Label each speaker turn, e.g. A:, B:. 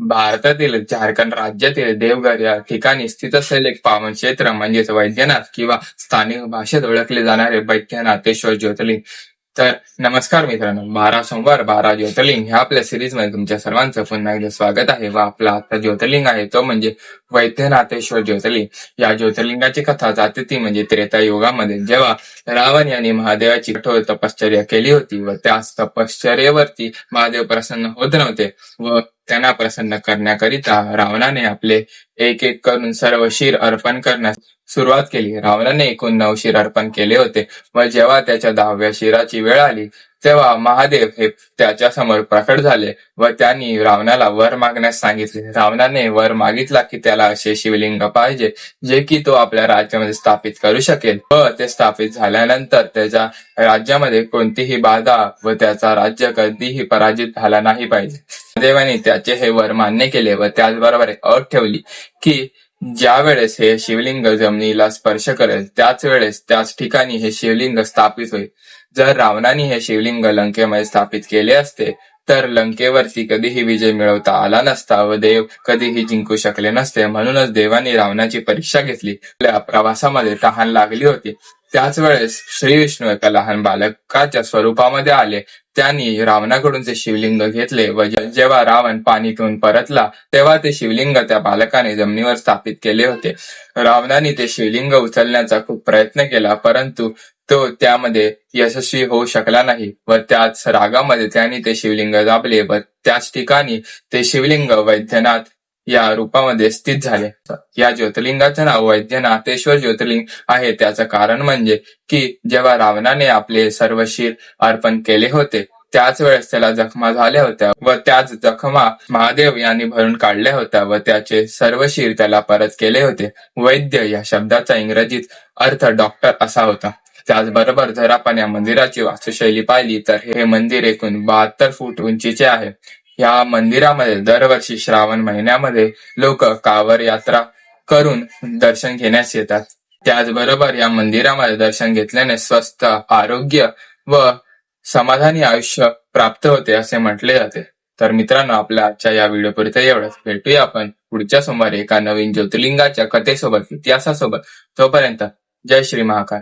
A: भारतातील झारखंड राज्यातील देवघर या ठिकाणी स्थित असलेले एक पावन क्षेत्र म्हणजेच वैद्यनाथ किंवा स्थानिक भाषेत ओळखले जाणारे वैद्यनाथेश्वर ज्योतिर्लिंग. तर नमस्कार मित्रांनो, 12 सोमवार 12 ज्योतिर्लिंग ह्या आपल्या सिरीज मध्ये तुमच्या सर्वांचं पुन्हा एकदा स्वागत आहे. व आपला आता ज्योतिर्लिंग आहे तो म्हणजे वैद्यनाथेश्वर ज्योतिर्लिंग. या ज्योतिर्लिंगाची कथा जाते ती म्हणजे त्रेता युगामध्ये जेव्हा रावण यांनी महादेवाची कठोर तपश्चर्या केली होती व त्या तपश्चर्येवरती महादेव प्रसन्न होत नव्हते व त्यांना प्रसन्न करण्याकरिता रावणाने आपले एक एक करून सर्व शिर अर्पण करण्यास सुरुवात केली. रावणाने एकूण 9 शिर अर्पण केले होते व जेव्हा त्याच्या 10व्या शिराची वेळ आली तेव्हा महादेव हे त्याच्या समोर प्रकट झाले व त्यांनी रावणाला वर मागण्यास सांगितले. रावणाने वर मागितला की त्याला असे शिवलिंग पाहिजे जे की तो आपल्या राज्यामध्ये स्थापित करू शकेल व ते स्थापित झाल्यानंतर त्याच्या राज्यामध्ये कोणतीही बाधा व त्याचा राज्य कधीही पराजित झाला नाही पाहिजे. देवाने त्याचे हे वर मान्य केले व त्याचबरोबर एक अट ठेवली की ज्या वेळेस हे शिवलिंग जमिनीला स्पर्श करेल त्याच वेळेस त्याच ठिकाणी हे शिवलिंग स्थापित होईल. जर रावणाने हे शिवलिंग लंकेमध्ये स्थापित केले असते तर लंकेवरती कधीही विजय मिळवता आला नसता व देव कधीही जिंकू शकले नसते. म्हणूनच देवाने रावणाची परीक्षा घेतली. आपल्या प्रवासामध्ये तहान लागली होती. त्याच वेळेस श्री विष्णू एका लहान बालकाच्या स्वरूपामध्ये आले. त्यांनी रावणाकडून ते शिवलिंग घेतले व जेव्हा रावण पाणी पिऊन परतला तेव्हा ते शिवलिंग त्या बालकाने जमिनीवर स्थापित केले होते. रावणाने ते शिवलिंग उचलण्याचा खूप प्रयत्न केला परंतु तो त्यामध्ये यशस्वी होऊ शकला नाही व त्याच रागामध्ये त्याने ते शिवलिंग दाबले व त्याच ठिकाणी ते शिवलिंग वैद्यनाथ या रूपामध्ये स्थित झाले. या ज्योतिर्लिंगाचे नाव वैद्यनाथेश्वर ज्योतिर्लिंग आहे. त्याचं कारण म्हणजे की जेव्हा रावणाने आपले सर्व शिर अर्पण केले होते त्याच वेळेस त्याला जखमा झाल्या होत्या व त्याच जखमा महादेव यांनी भरून काढल्या होत्या व त्याचे सर्व शिर त्याला परत केले होते. वैद्य या शब्दाचा इंग्रजीत अर्थ डॉक्टर असा होता. त्याचबरोबर जर आपण या मंदिराची वास्तुशैली पाहिली तर हे मंदिर एकूण 72 फूट उंचीचे आहे. या मंदिरामध्ये दरवर्षी श्रावण महिन्यामध्ये लोक कावड यात्रा करून दर्शन घेण्यास येतात. त्याचबरोबर या मंदिरामध्ये दर्शन घेतल्याने स्वस्थ आरोग्य व समाधानी आयुष्य प्राप्त होते असे म्हटले जाते. तर मित्रांनो, आपल्या आजच्या या व्हिडिओ पुरते एवढंच. भेटूया आपण पुढच्या सोमवारी एका नवीन ज्योतिर्लिंगाच्या कथेसोबत, इतिहासासोबत. तोपर्यंत जय श्री महाकाल.